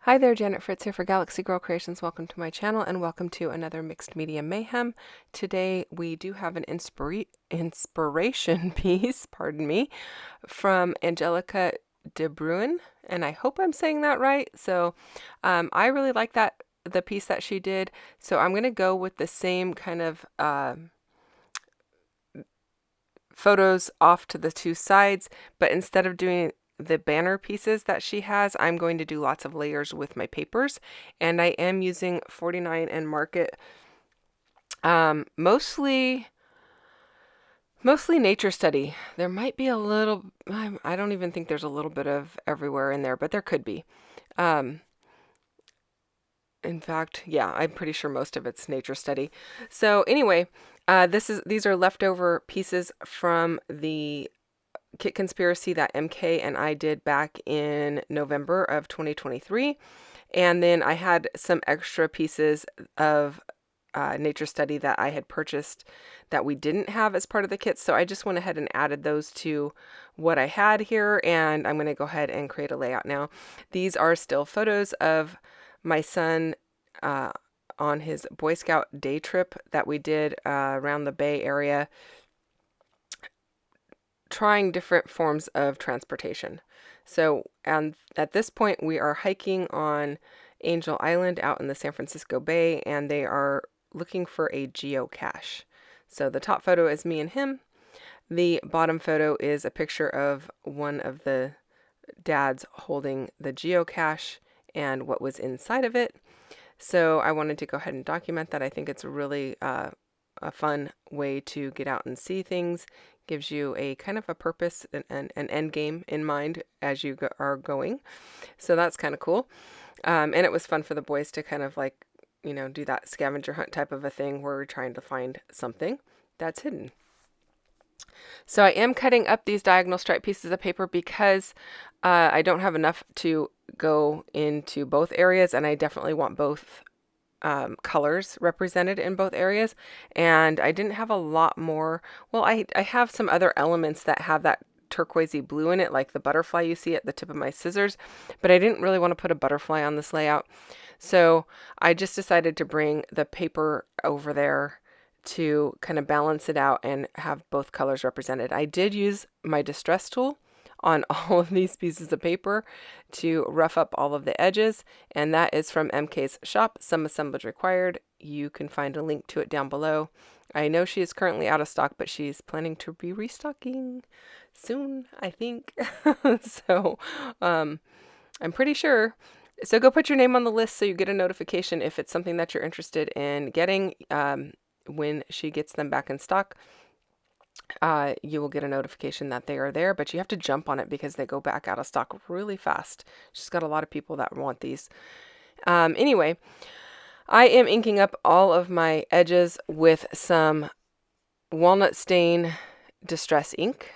Hi there, Janet Fritz here for Galaxy Girl Creations. Welcome to my channel and welcome to another Mixed Media Mayhem. Today we do have an inspiration piece, pardon me, from Angelica de Bruin, and I hope I'm saying that right. So I really like the piece that she did, so I'm going to go with the same kind of photos off to the two sides, but instead of doing the banner pieces that she has, I'm going to do lots of layers with my papers, and I am using 49 and Market, mostly Nature Study. There might be a little, I don't even think there's a little bit of everywhere in there, but there could be. In fact, yeah, I'm pretty sure most of it's Nature Study. So anyway, these are leftover pieces from the Kit Conspiracy that MK and I did back in November of 2023. And then I had some extra pieces of Nature Study that I had purchased that we didn't have as part of the kit. So I just went ahead and added those to what I had here. And I'm going to go ahead and create a layout now. These are still photos of my son on his Boy Scout day trip that we did around the Bay Area, trying different forms of transportation. So, and at this point we are hiking on Angel Island out in the San Francisco Bay, and they are looking for a geocache. So the top photo is me and him. The bottom photo is a picture of one of the dads holding the geocache and what was inside of it. So I wanted to go ahead and document that. I think it's really a fun way to get out and see things. Gives you a kind of a purpose and an end game in mind as you are going. So that's kind of cool. And it was fun for the boys to kind of like, you know, do that scavenger hunt type of a thing where we're trying to find something that's hidden. So I am cutting up these diagonal stripe pieces of paper because I don't have enough to go into both areas, and I definitely want both colors represented in both areas. And I didn't have a lot more. Well, I have some other elements that have that turquoisey blue in it, like the butterfly you see at the tip of my scissors, but I didn't really want to put a butterfly on this layout. So I just decided to bring the paper over there to kind of balance it out and have both colors represented. I did use my distress tool on all of these pieces of paper to rough up all of the edges, and that is from MK's shop, Some Assemblage Required. You can find a link to it down below. I know she is currently out of stock, but she's planning to be restocking soon, I think. So I'm pretty sure. So go put your name on the list so you get a notification if it's something that you're interested in getting. When she gets them back in stock, you will get a notification that they are there, but you have to jump on it because they go back out of stock really fast. She's got a lot of people that want these. Anyway, I am inking up all of my edges with some walnut stain distress ink,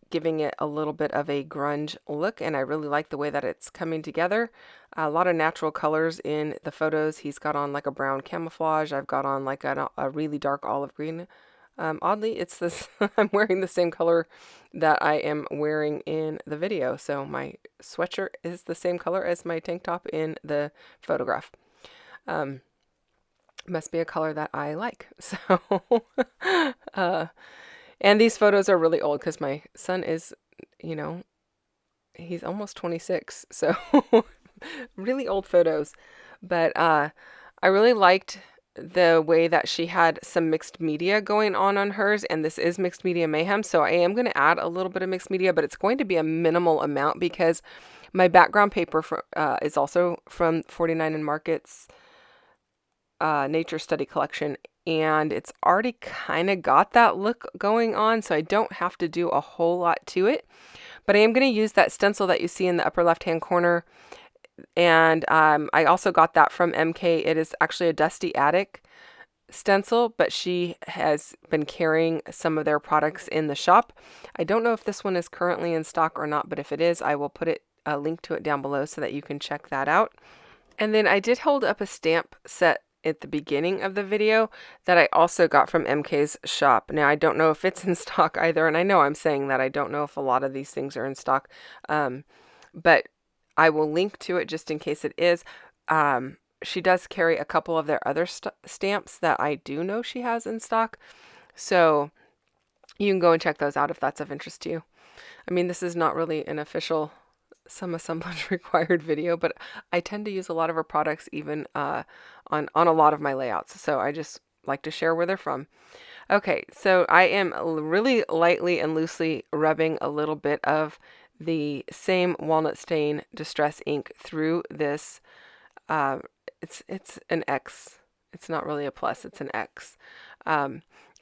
giving it a little bit of a grunge look, and I really like the way that it's coming together. A lot of natural colors in the photos. He's got on like a brown camouflage. I've got on like a really dark olive green. Oddly, it's this, I'm wearing the same color that I am wearing in the video. So my sweatshirt is the same color as my tank top in the photograph. Must be a color that I like. So, and these photos are really old because my son is, you know, he's almost 26. So really old photos. But I really liked the way that she had some mixed media going on hers, and this is Mixed Media Mayhem, so I am going to add a little bit of mixed media, but it's going to be a minimal amount because my background paper is also from 49 and Market's Nature Study collection, and it's already kind of got that look going on, so I don't have to do a whole lot to it. But I am going to use that stencil that you see in the upper left hand corner. And I also got that from MK. It is actually a Dusty Attic stencil, but she has been carrying some of their products in the shop. I don't know if this one is currently in stock or not, but if it is, I will put a link to it down below so that you can check that out. And then I did hold up a stamp set at the beginning of the video that I also got from MK's shop. Now, I don't know if it's in stock either, and I know I'm saying that I don't know if a lot of these things are in stock, but I will link to it just in case it is. She does carry a couple of their other stamps that I do know she has in stock. So you can go and check those out if that's of interest to you. I mean, this is not really an official some assemblage required video, but I tend to use a lot of her products even on a lot of my layouts. So I just like to share where they're from. Okay, so I am really lightly and loosely rubbing a little bit of the same walnut stain distress ink through this. It's an X. It's not really a plus, it's an X.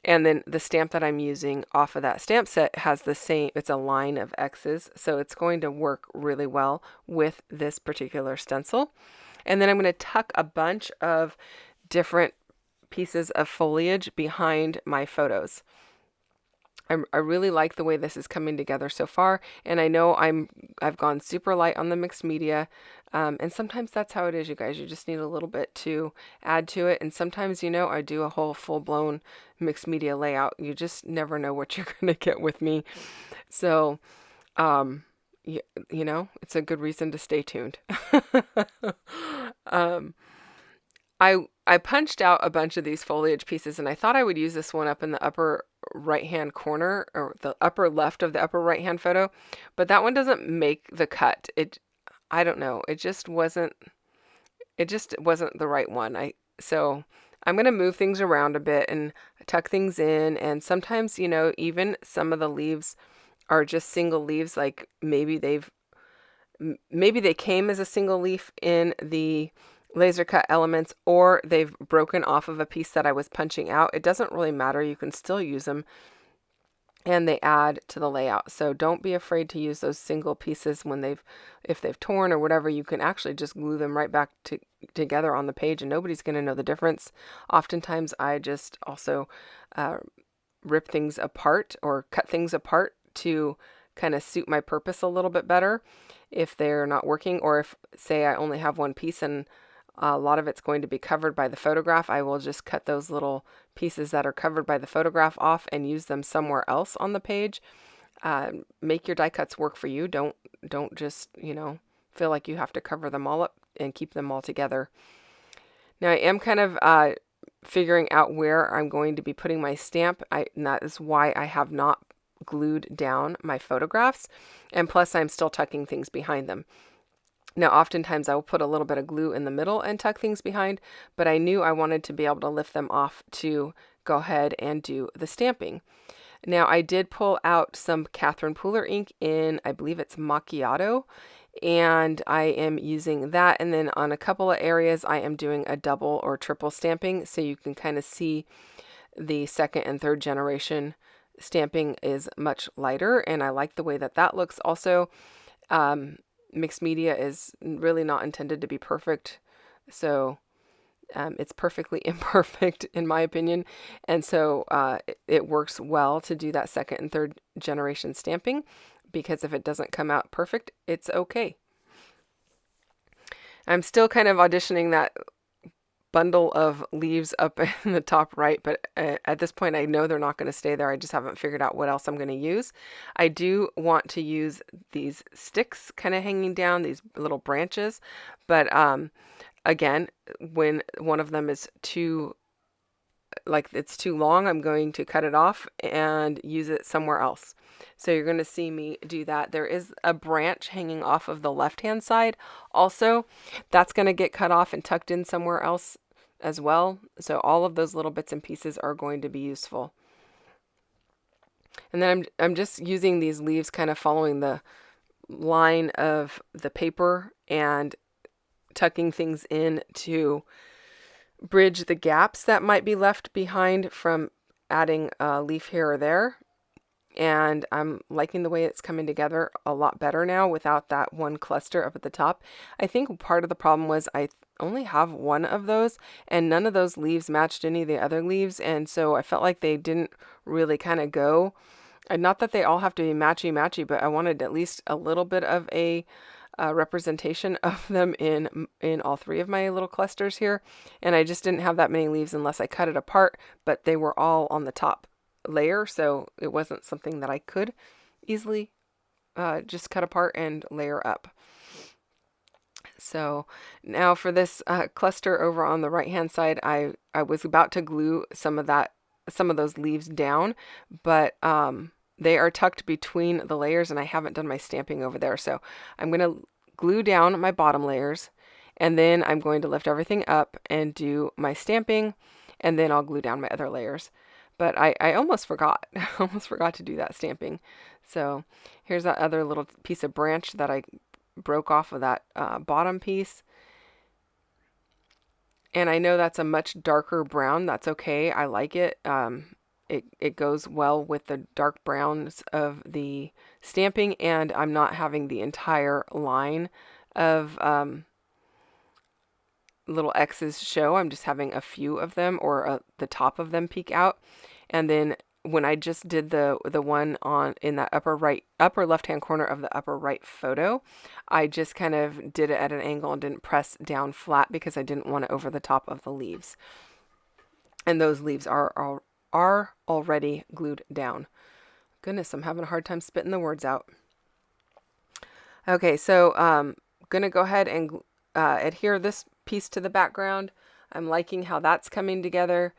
And then the stamp that I'm using off of that stamp set has the same, it's a line of X's, so it's going to work really well with this particular stencil. And then I'm going to tuck a bunch of different pieces of foliage behind my photos. I really like the way this is coming together so far, and I know I've gone super light on the mixed media, and sometimes that's how it is, you guys. You just need a little bit to add to it, and sometimes, you know, I do a whole full-blown mixed media layout. You just never know what you're going to get with me. So, you know, it's a good reason to stay tuned. I punched out a bunch of these foliage pieces, and I thought I would use this one up in the upper right hand corner, or the upper left of the upper right hand photo, but that one doesn't make the cut. I don't know, it just wasn't the right one. So I'm going to move things around a bit and tuck things in, and sometimes, you know, even some of the leaves are just single leaves, like maybe they came as a single leaf in the laser cut elements, or they've broken off of a piece that I was punching out. It doesn't really matter. You can still use them, and they add to the layout. So don't be afraid to use those single pieces if they've torn or whatever. You can actually just glue them right back together on the page, and nobody's going to know the difference. Oftentimes I just also rip things apart or cut things apart to kind of suit my purpose a little bit better if they're not working, or if, say, I only have one piece and a lot of it's going to be covered by the photograph. I will just cut those little pieces that are covered by the photograph off and use them somewhere else on the page. Make your die cuts work for you. Don't just, you know, feel like you have to cover them all up and keep them all together. Now I am kind of figuring out where I'm going to be putting my stamp. And that is why I have not glued down my photographs, and plus I'm still tucking things behind them. Now, oftentimes I will put a little bit of glue in the middle and tuck things behind, but I knew I wanted to be able to lift them off to go ahead and do the stamping. Now, I did pull out some Catherine Pooler ink in, I believe it's Macchiato, and I am using that. And then on a couple of areas, I am doing a double or triple stamping, so you can kind of see the second and third generation stamping is much lighter, and I like the way that looks. Also, mixed media is really not intended to be perfect, so it's perfectly imperfect in my opinion, and so it works well to do that second and third generation stamping, because if it doesn't come out perfect, it's okay. I'm still kind of auditioning that bundle of leaves up in the top right, but at this point I know they're not going to stay there. I just haven't figured out what else I'm going to use. I do want to use these sticks kind of hanging down, these little branches, but again, when one of them is too long, I'm going to cut it off and use it somewhere else. So you're going to see me do that. There is a branch hanging off of the left-hand side also. That's going to get cut off and tucked in somewhere else as well. So all of those little bits and pieces are going to be useful. And then I'm just using these leaves, kind of following the line of the paper and tucking things in to bridge the gaps that might be left behind from adding a leaf here or there. And I'm liking the way it's coming together a lot better now without that one cluster up at the top. I think part of the problem was I only have one of those, and none of those leaves matched any of the other leaves, and so I felt like they didn't really kind of go. And not that they all have to be matchy, but I wanted at least a little bit of a representation of them in all three of my little clusters here, and I just didn't have that many leaves unless I cut it apart, but they were all on the top layer, so it wasn't something that I could easily just cut apart and layer up. So now for this cluster over on the right hand side, I was about to glue some of those leaves down, but they are tucked between the layers and I haven't done my stamping over there. So I'm going to glue down my bottom layers, and then I'm going to lift everything up and do my stamping, and then I'll glue down my other layers. But I almost forgot. I almost forgot to do that stamping. So here's that other little piece of branch that I broke off of that bottom piece. And I know that's a much darker brown. That's okay. I like it. It goes well with the dark browns of the stamping, and I'm not having the entire line of little X's show. I'm just having a few of them, or the top of them peek out. And then when I just did the one in that upper left hand corner of the upper right photo, I just kind of did it at an angle and didn't press down flat because I didn't want it over the top of the leaves. And those leaves are already glued down. Goodness, I'm having a hard time spitting the words out. Okay, so gonna go ahead and adhere this piece to the background. I'm liking how that's coming together.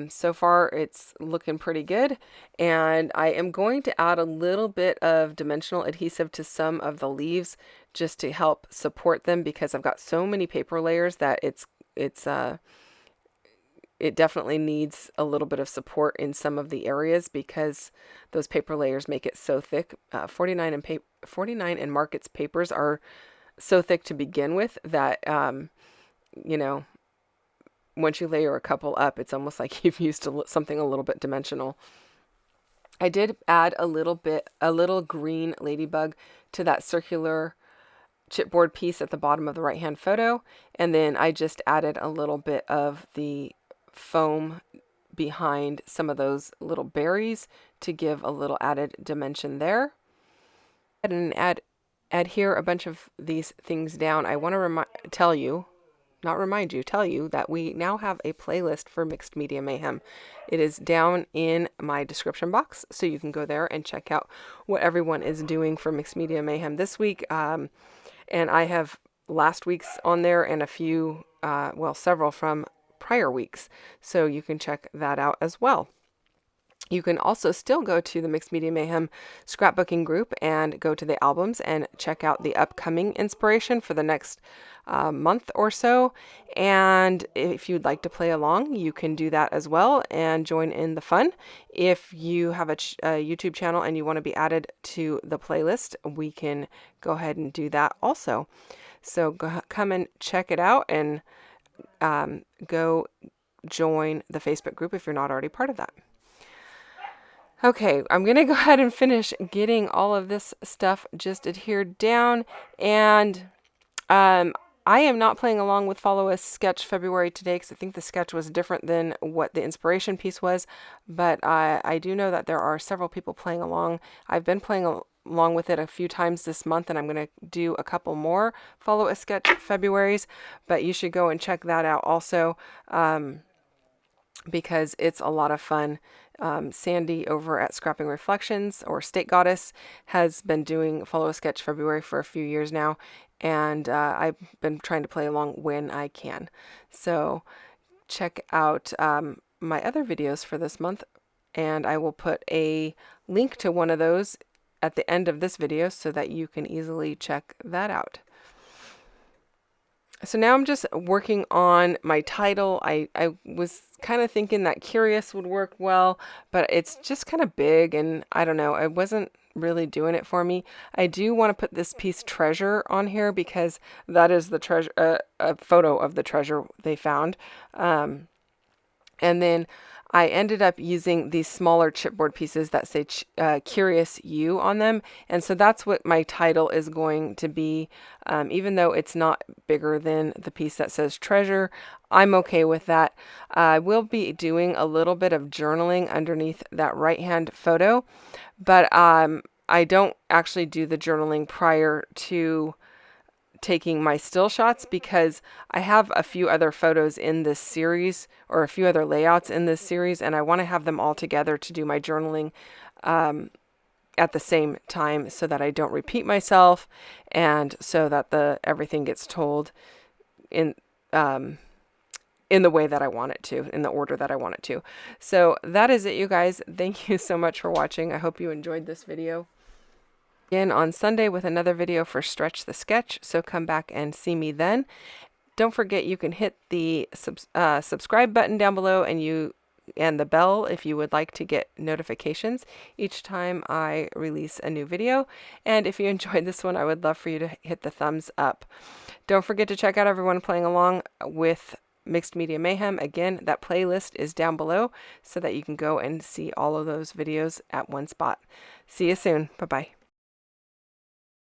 So far it's looking pretty good, and I am going to add a little bit of dimensional adhesive to some of the leaves just to help support them, because I've got so many paper layers that it definitely needs a little bit of support in some of the areas because those paper layers make it so thick. 49 and Market's papers are so thick to begin with that, you know, once you layer a couple up, it's almost like you've used something a little bit dimensional. I did add a little green ladybug to that circular chipboard piece at the bottom of the right-hand photo, and then I just added a little bit of the foam behind some of those little berries to give a little added dimension there. And adhere a bunch of these things down. I want to tell you that we now have a playlist for Mixed Media Mayhem. It is down in my description box, so you can go there and check out what everyone is doing for Mixed Media Mayhem this week. And I have last week's on there and a few, several from prior weeks, so you can check that out as well. You can also still go to the Mixed Media Mayhem scrapbooking group and go to the albums and check out the upcoming inspiration for the next month or so. And if you'd like to play along, you can do that as well and join in the fun. If you have a YouTube channel and you want to be added to the playlist, we can go ahead and do that also. So come and check it out, and go join the Facebook group if you're not already part of that. Okay, I'm going to go ahead and finish getting all of this stuff just adhered down, and I am not playing along with Follow a Sketch February today because I think the sketch was different than what the inspiration piece was, but I do know that there are several people playing along. I've been playing along with it a few times this month, and I'm going to do a couple more Follow a Sketch Februaries, but you should go and check that out also, because it's a lot of fun. Sandy over at Scrapping Reflections, or State Goddess, has been doing Follow a Sketch February for a few years now, and I've been trying to play along when I can. So check out my other videos for this month, and I will put a link to one of those at the end of this video so that you can easily check that out. So now I'm just working on my title. I was kind of thinking that Curious would work well, but it's just kind of big, and I don't know, it wasn't really doing it for me. I do want to put this piece Treasure on here because that is the treasure, a photo of the treasure they found. And then I ended up using these smaller chipboard pieces that say Curious You on them. And so that's what my title is going to be. Even though it's not bigger than the piece that says Treasure, I'm okay with that. I will be doing a little bit of journaling underneath that right-hand photo, but I don't actually do the journaling prior to taking my still shots because I have a few other photos in this series, or a few other layouts in this series, and I want to have them all together to do my journaling at the same time so that I don't repeat myself, and so that everything gets told in the way that I want it to, in the order that I want it to. So that is it, you guys. Thank you so much for watching. I hope you enjoyed this video. Again on Sunday with another video for Stretch the Sketch, so come back and see me then. Don't forget you can hit the subscribe button down below and the bell if you would like to get notifications each time I release a new video. And if you enjoyed this one, I would love for you to hit the thumbs up. Don't forget to check out everyone playing along with Mixed Media Mayhem. Again, that playlist is down below so that you can go and see all of those videos at one spot. See you soon. Bye-bye.